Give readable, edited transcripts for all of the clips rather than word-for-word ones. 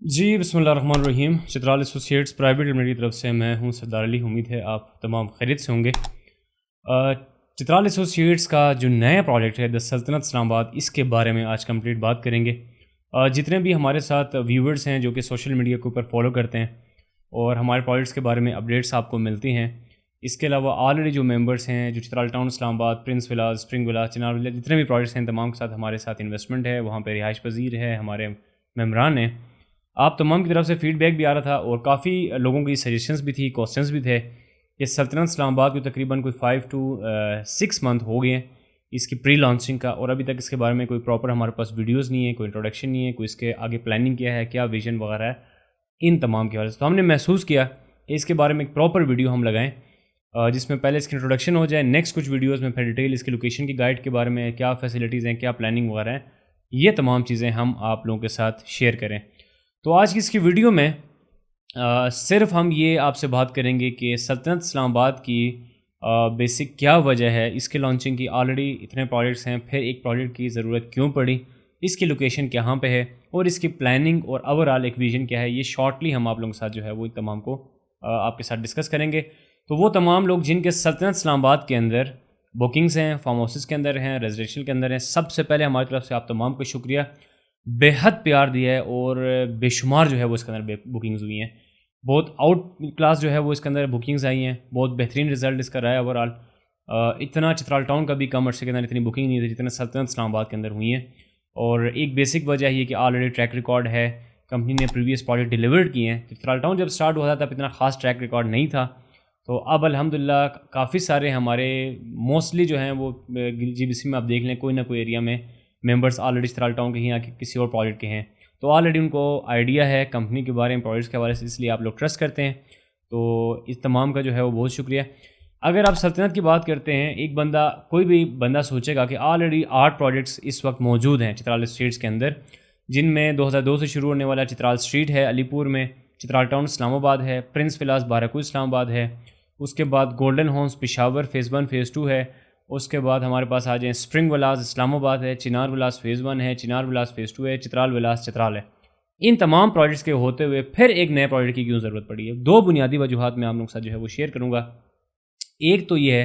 جی بسم اللہ الرحمن الرحیم. چترال ایسوسیٹس پرائیویٹ لمیٹڈ کی طرف سے میں ہوں سردار علی. امید ہے آپ تمام خیریت سے ہوں گے. چترال ایسوسیٹس کا جو نیا پروجیکٹ ہے دا سلطنت اسلام آباد، اس کے بارے میں آج کمپلیٹ بات کریں گے. جتنے بھی ہمارے ساتھ ویورز ہیں جو کہ سوشل میڈیا کے اوپر فالو کرتے ہیں اور ہمارے پروجیکٹس کے بارے میں اپڈیٹس آپ کو ملتی ہیں، اس کے علاوہ آلریڈی جو ممبرس ہیں جو چترال ٹاؤن اسلام آباد، پرنس ولاز، اسپرنگ ولاز، چنار ولاز، جتنے بھی پروجیکٹس ہیں تمام کے ساتھ ہمارے ساتھ انویسٹمنٹ ہے، وہاں پہ رہائش پذیر ہے، ہمارے ممبران ہیں. آپ تمام کی طرف سے فیڈ بیک بھی آ رہا تھا اور کافی لوگوں کی سجیشنز بھی تھی، کوسچنز بھی تھے کہ سلطنت اسلام آباد کو تقریباً کوئی 5 to 6 منتھ ہو گئے ہیں اس کی پری لانچنگ کا، اور ابھی تک اس کے بارے میں کوئی پراپر ہمارے پاس ویڈیوز نہیں ہے، کوئی انٹروڈکشن نہیں ہے، کوئی اس کے آگے پلاننگ کیا ہے، کیا ویژن وغیرہ ہے، ان تمام کے حوالے سے. تو ہم نے محسوس کیا کہ اس کے بارے میں ایک پراپر ویڈیو ہم لگائیں جس میں پہلے اس کی انٹروڈکشن ہو جائے. نیکسٹ کچھ ویڈیوز میں پھر ڈیٹیل اس کی لوکیشن کی گائیڈ کے بارے میں، کیا فیسلٹیز ہیں، کیا پلاننگ وغیرہ ہیں، یہ تمام چیزیں ہم آپ لوگوں کے ساتھ شیئر کریں. تو آج کی اس کی ویڈیو میں صرف ہم یہ آپ سے بات کریں گے کہ سلطنت اسلام آباد کی بیسک کیا وجہ ہے اس کے لانچنگ کی. آلریڈی اتنے پروجیکٹس ہیں، پھر ایک پروجیکٹ کی ضرورت کیوں پڑی، اس کی لوکیشن کہاں پہ ہے، اور اس کی پلاننگ اور اوور آل ایک ویژن کیا ہے. یہ شارٹلی ہم آپ لوگوں کے ساتھ جو ہے وہ تمام کو آپ کے ساتھ ڈسکس کریں گے. تو وہ تمام لوگ جن کے سلطنت اسلام آباد کے اندر بکنگز ہیں، فارم ہاؤسز کے اندر ہیں، ریزیڈینشیل کے اندر ہیں، سب سے پہلے ہماری طرف سے آپ تمام کو شکریہ. بے حد پیار دیا ہے اور بے شمار جو ہے وہ اس کے اندر بکنگز ہوئی ہیں. بہت آؤٹ کلاس جو ہے وہ اس کے اندر بکنگز آئی ہیں. بہت بہترین رزلٹ اس کا رہا ہے اوور آل. اتنا چترال ٹاؤن کا بھی کم عرصے کے اندر اتنی بکنگ نہیں تھی جتنا سلطنت اسلام آباد کے اندر ہوئی ہیں. اور ایک بیسک وجہ یہ کہ آلریڈی ٹریک ریکارڈ ہے، کمپنی نے پریویس پروجیکٹ ڈیلیورڈ کیے ہیں. چترال ٹاؤن جب سٹارٹ ہوا تھا تب اتنا خاص ٹریک ریکارڈ نہیں تھا، تو اب الحمدللہ کافی سارے ہمارے موسٹلی جو ہیں وہ جی بی سی میں آپ دیکھ لیں کوئی نہ کوئی ایریا میں ممبرس آلریڈی چترال ٹاؤن کے ہی آ کے کسی اور پروجیکٹ کے ہیں، تو آلریڈی ان کو آئیڈیا ہے کمپنی کے بارے میں، پروجیکٹس کے حوالے سے، اس لیے آپ لوگ ٹرسٹ کرتے ہیں. تو اس تمام کا جو ہے وہ بہت شکریہ. اگر آپ سلطنت کی بات کرتے ہیں، ایک بندہ، کوئی بھی بندہ سوچے گا کہ آلریڈی 8 پروجیکٹس اس وقت موجود ہیں چترال اسٹریٹس کے اندر، جن میں 2002 سے شروع ہونے والا چترال اسٹریٹ ہے علی پور میں، چترال ٹاؤن اسلام آباد ہے، پرنس ولاز بارہکوہ اسلام آباد ہے، اس کے بعد golden homes Peshawar phase 1 phase 2 ہے، اس کے بعد ہمارے پاس آ جائیں اسپرنگ ولاز اسلام آباد ہے، چنار ولاز فیز 1 ہے، چنار ولاز فیز 2 ہے، چترال ولاز چترال ہے. ان تمام پروجیکٹس کے ہوتے ہوئے پھر ایک نئے پروجیکٹ کی کیوں ضرورت پڑی ہے؟ 2 بنیادی وجوہات میں آپ لوگوں کے ساتھ جو ہے وہ شیئر کروں گا. ایک تو یہ ہے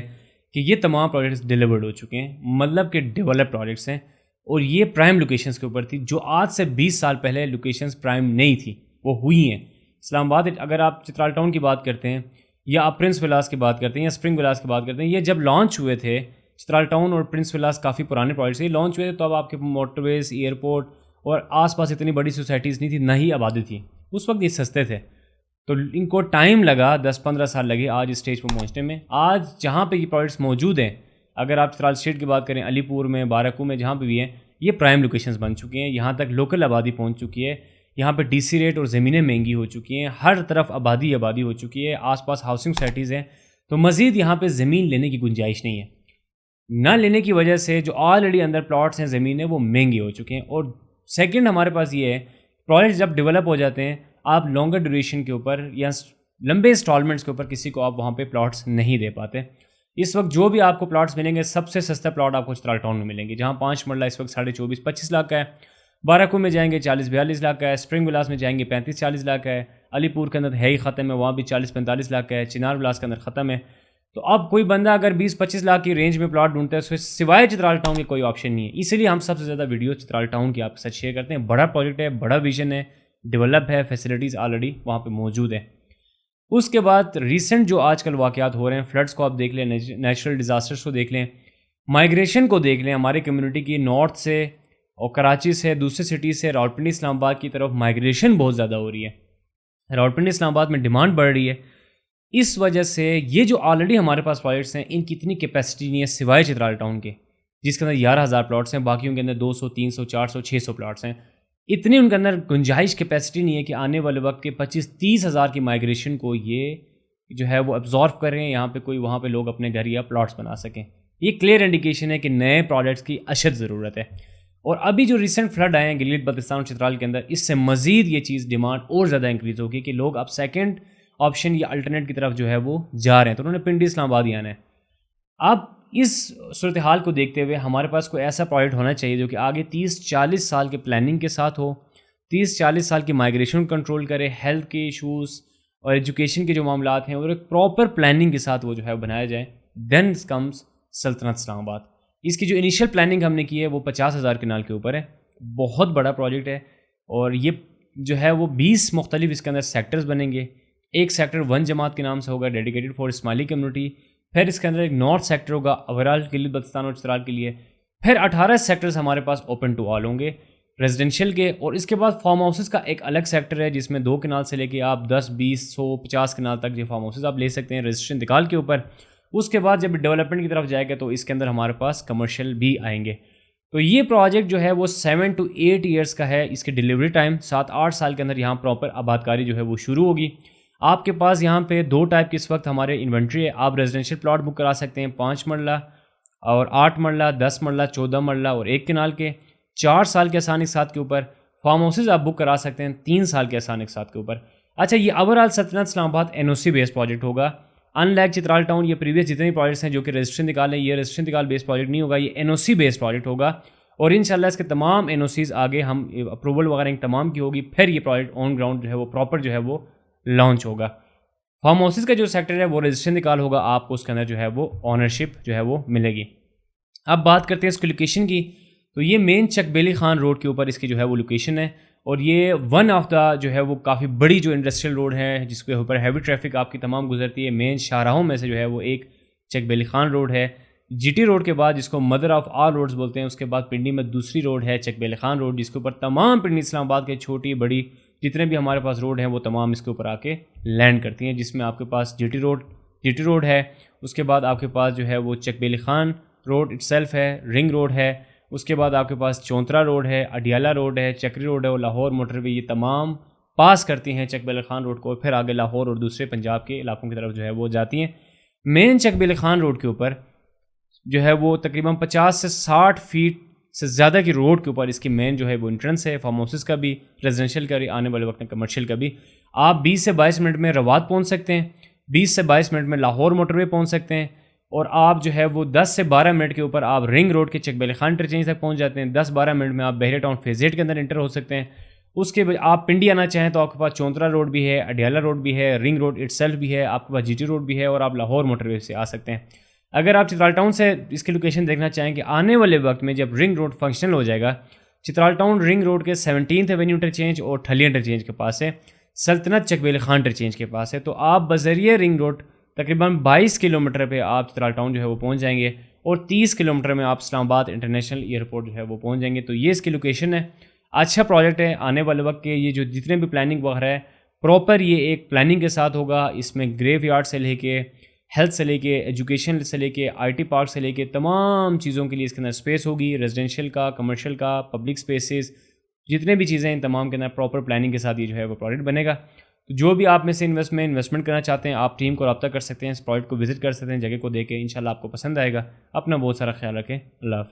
کہ یہ تمام پروجیکٹس ڈیلیورڈ ہو چکے ہیں، مطلب کہ ڈیولپ پروجیکٹس ہیں، اور یہ پرائم لوکیشنز کے اوپر تھی جو آج سے 20 سال پہلے لوکیشنز پرائم نہیں تھی، وہ ہوئی ہیں. اسلام آباد اگر آپ چترال ٹاؤن کی بات کرتے ہیں یا آپ پرنس ولاز کی بات کرتے ہیں یا اسپرنگ ولاز کی بات کرتے ہیں، یہ جب لانچ ہوئے تھے چترال ٹاؤن اور پرنس ولاز کافی پرانے پروجیکٹس یہ لانچ ہوئے تھے، تو اب آپ کے موٹر ویز، ایئرپورٹ اور آس پاس اتنی بڑی سوسائٹیز نہیں تھی، نہ ہی آبادی تھی. اس وقت یہ سستے تھے، تو ان کو ٹائم لگا، 10-15 سال لگے آج اسٹیج پہ پہنچنے میں. آج جہاں پہ یہ پروجیکٹس موجود ہیں، اگر آپ چترال اسٹریٹ کی بات کریں، علی پور میں، بارہکوہ میں، جہاں پہ بھی ہیں، یہ پرائم لوکیشنز بن چکی ہیں. یہاں تک لوکل آبادی پہنچ چکی ہے، یہاں پہ ڈی سی ریٹ اور زمینیں مہنگی ہو چکی ہیں، ہر طرف آبادی ہو چکی ہے، آس پاس ہاؤسنگ سوسائٹیز ہیں. تو مزید یہاں پہ زمین لینے کی گنجائش نہیں ہے. نہ لینے کی وجہ سے جو آلریڈی اندر پلاٹس ہیں، زمینیں، وہ مہنگی ہو چکے ہیں. اور سیکنڈ ہمارے پاس یہ ہے، پروجیکٹ جب ڈیولپ ہو جاتے ہیں، آپ لانگر ڈیوریشن کے اوپر یا لمبے انسٹالمنٹس کے اوپر کسی کو آپ وہاں پہ پلاٹس نہیں دے پاتے. اس وقت جو بھی آپ کو پلاٹس ملیں گے، سب سے سستا پلاٹ آپ کو چترال ٹاؤن میں ملیں گے، جہاں 5 مرلہ اس وقت 24-25 لاکھ کا ہے. بارہکوہ میں جائیں گے 40-42 لاکھ کا ہے، اسپرنگ ولاز میں جائیں گے 35-40 لاکھ کا ہے، علی پور کے اندر ہے ہی ختم ہے، وہاں بھی 40-45 لاکھ کا ہے، چنار ولاز کے اندر ختم ہے. تو اب کوئی بندہ اگر 20-25 لاکھ کی رینج میں پلاٹ ڈھونڈتا ہے، اس سے سوائے چترال ٹاؤن کے کوئی آپشن نہیں ہے. اسی لیے ہم سب سے زیادہ ویڈیو چترال ٹاؤن کی آپ کے ساتھ شیئر کرتے ہیں. بڑا پروجیکٹ ہے، بڑا ویژن ہے، ڈیولپ ہے، فیسلٹیز آلریڈی وہاں پہ موجود ہیں. اس کے بعد ریسنٹ جو آج کل واقعات ہو رہے ہیں، فلڈس کو آپ دیکھ لیں، نیچرل ڈیزاسٹرس کو دیکھ لیں، مائیگریشن کو دیکھ لیں. ہماری کمیونٹی کی نارتھ سے اور کراچی سے، دوسرے سٹیز سے راولپنڈی اسلام آباد کی طرف مائیگریشن بہت زیادہ ہو رہی ہے. راولپنڈی اسلام آباد میں ڈیمانڈ بڑھ رہی ہے. اس وجہ سے یہ جو آلریڈی ہمارے پاس پروجیکٹس ہیں، ان کی اتنی کیپیسٹی نہیں ہے سوائے چترال ٹاؤن کے، جس کے اندر 11,000 پلاٹس ہیں، باقیوں کے اندر 200، 300، 400، 600 پلاٹس ہیں. اتنی ان کے اندر گنجائش کیپیسٹی نہیں ہے کہ آنے والے وقت کے 25-30 ہزار کی مائیگریشن کو یہ جو ہے وہ ابزارو کریں، یہاں پہ کوئی وہاں پہ لوگ اپنے گھر یا پلاٹس بنا سکیں. یہ کلیئر انڈیکیشن ہے کہ نئے پروجیکٹس کی اشد ضرورت ہے. اور ابھی جو ریسنٹ فلڈ آئے ہیں گلگت بلتستان اور چترال کے اندر، اس سے مزید یہ چیز ڈیمانڈ اور زیادہ انکریز ہوگی کہ لوگ اب سیکنڈ آپشن یا الٹرنیٹ کی طرف جو ہے وہ جا رہے ہیں. تو انہوں نے پنڈی اسلام آباد ہی آنا ہے. اب اس صورتحال کو دیکھتے ہوئے ہمارے پاس کوئی ایسا پروجیکٹ ہونا چاہیے جو کہ آگے 30-40 سال کے پلاننگ کے ساتھ ہو، 30-40 سال کی مائیگریشن کنٹرول کرے, ہیلتھ کے ایشوز اور ایجوکیشن کے جو معاملات ہیں اور ایک پراپر پلاننگ کے ساتھ وہ جو ہے بنایا جائے. دین کمز سلطنت اسلام آباد. اس کی جو انیشیل پلاننگ ہم نے کی ہے وہ 50,000 کنال کے اوپر ہے. بہت بڑا پروجیکٹ ہے اور یہ جو ہے وہ 20 مختلف اس کے اندر سیکٹرز بنیں گے. ایک سیکٹر 1 جماعت کے نام سے ہوگا, ڈیڈیکیٹڈ فار اسماعیلی کمیونٹی. پھر اس کے اندر ایک نارتھ سیکٹر ہوگا اوورال گلگت بلتستان اور چترال کے لیے. پھر 18 سیکٹرز ہمارے پاس اوپن ٹو آل ہوں گے ریزیڈینشیل کے. اور اس کے بعد فارم ہاؤسز کا ایک الگ سیکٹر ہے جس میں 2 کنال سے لے کے آپ 10, 20, 100, 50 کنال تک جو فارم ہاؤسز آپ لے سکتے ہیں رجسٹریشن انتقال کے اوپر. اس کے بعد جب ڈیولپمنٹ کی طرف جائے گا تو اس کے اندر ہمارے پاس کمرشل بھی آئیں گے. تو یہ پروجیکٹ جو ہے وہ 7 to 8 ایئرس کا ہے. اس کی ڈیلیوری ٹائم 7-8 سال کے اندر یہاں پراپر آباد کاری جو ہے وہ شروع ہوگی. آپ کے پاس یہاں پہ 2 ٹائپ کی اس وقت ہمارے انوینٹری ہے. آپ ریزیڈینشیل پلاٹ بک کرا سکتے ہیں 5 مرلہ اور 8 مرلہ, 10 مرلہ, 14 مرلہ اور 1 کنال کے 4 سال کے آسان اقساط کے اوپر. فارم ہاؤسز آپ بک کرا سکتے ہیں 3 سال کے آسان اقساط کے اوپر. اچھا, یہ اوورال سلطنت اسلام آباد NOC بیس پروجیکٹ ہوگا. ان لائک چترال ٹاؤن, یہ پریویس جتنے پروجیکٹس ہیں جو کہ رجسٹریشن نکال ہیں, یہ رجسٹریشن نکال بیس پروجیکٹ نہیں ہوگا, یہ NOC بیس پروجیکٹ ہوگا. اور انشاءاللہ اس کے تمام NOCs آگے ہم اپروول وغیرہ تمام کی ہوگی. پھر یہ پروجیکٹ آن گراؤنڈ جو ہے وہ پراپر جو ہے وہ لانچ ہوگا. فارم ہاؤسز کا جو سیکٹر ہے وہ رجسٹریشن نکال ہوگا, آپ کو اس کے اندر جو ہے وہ آنرشپ جو ہے وہ ملے گی. اب بات کرتے ہیں اس کی لوکیشن کی. تو یہ مین چک بیلی خان روڈ کے اوپر اس کی جو ہے وہ لوکیشن ہے. اور یہ ون آف دا جو ہے وہ کافی بڑی جو انڈسٹریل روڈ ہے جس کے اوپر ہیوی ٹریفک آپ کی تمام گزرتی ہے. مین شاہراہوں میں سے جو ہے وہ ایک چک بیلی خان روڈ ہے. GT روڈ کے بعد جس کو مدر آف آل روڈز بولتے ہیں, اس کے بعد پنڈی میں دوسری روڈ ہے چک بیلی خان روڈ, جس کے اوپر تمام پنڈی اسلام آباد کے چھوٹی بڑی جتنے بھی ہمارے پاس روڈ ہیں وہ تمام اس کے اوپر آ کے لینڈ کرتی ہیں. جس میں آپ کے پاس GT روڈ ہے. اس کے بعد آپ کے پاس جو ہے وہ چک بیلی خان روڈ اٹسیلف ہے, رنگ روڈ ہے. اس کے بعد آپ کے پاس چونترا روڈ ہے, اڈیالہ روڈ ہے, چکری روڈ ہے اور لاہور موٹر وے. یہ تمام پاس کرتی ہیں چک بیلی خان روڈ کو, پھر آگے لاہور اور دوسرے پنجاب کے علاقوں کی طرف جو ہے وہ جاتی ہیں. مین چک بیلی خان روڈ کے اوپر جو ہے وہ تقریباً 50 سے 60 فیٹ سے زیادہ کی روڈ کے اوپر اس کی مین جو ہے وہ انٹرنس ہے. فارم ہاؤسز کا بھی, ریزیڈینشیل کا بھی, آنے والے وقت میں کمرشل کا بھی. آپ 20 سے 22 منٹ میں رواد پہنچ سکتے ہیں, 20 سے 22 منٹ میں لاہور موٹر وے پہنچ سکتے ہیں, اور آپ جو ہے وہ 10 سے 12 منٹ کے اوپر آپ رنگ روڈ کے چک بیلی خان انٹرچینج تک پہنچ جاتے ہیں. 10-12 منٹ میں آپ بحیرہ ٹاؤن فیز 8 کے اندر انٹر ہو سکتے ہیں. اس کے بعد آپ پنڈی آنا چاہیں تو آپ کے پاس چونترا روڈ بھی ہے, اڈیالہ روڈ بھی ہے, رنگ روڈ اٹسیلف بھی ہے, آپ کے پاس GT روڈ بھی ہے, اور آپ لاہور موٹر وے سے آ سکتے ہیں. اگر آپ چترال ٹاؤن سے اس کی لوکیشن دیکھنا چاہیں کہ آنے والے وقت میں جب رنگ روڈ فنکشنل ہو جائے گا, چترال ٹاؤن رنگ روڈ کے 17th ایونیو انٹرچینج اور ٹھلیہ انٹرچینج کے پاس ہے, سلطنت چک بیلی خان انٹرچینج کے پاس ہے. تو آپ بذریعہ رنگ روڈ تقریباً 22 کلومیٹر پہ آپ چترال ٹاؤن جو ہے وہ پہنچ جائیں گے, اور 30 کلومیٹر میں آپ اسلام آباد انٹرنیشنل ایئرپورٹ جو ہے وہ پہنچ جائیں گے. تو یہ اس کی لوکیشن ہے. اچھا پروجیکٹ ہے. آنے والے وقت کے یہ جو جتنے بھی پلاننگ وغیرہ ہے پراپر یہ ایک پلاننگ کے ساتھ ہوگا. اس میں گریو یارڈ سے لے کے ہیلتھ سے لے کے ایجوکیشن سے لے کے IT پارک سے لے کے تمام چیزوں کے لیے اس کے اندر اسپیس ہوگی, ریزیڈینشیل کا, کمرشل کا, پبلک اسپیسز, جتنے بھی چیزیں ان تمام کے اندر پراپر پلاننگ کے ساتھ یہ جو ہے وہ پروجیکٹ بنے گا. تو جو بھی آپ میں سے انویسٹمنٹ کرنا چاہتے ہیں آپ ٹیم کو رابطہ کر سکتے ہیں, اس پروجیکٹ کو وزٹ کر سکتے ہیں, جگہ کو دیکھ کے انشاءاللہ آپ کو پسند آئے گا. اپنا بہت سارا خیال رکھیں. اللہ حافظ.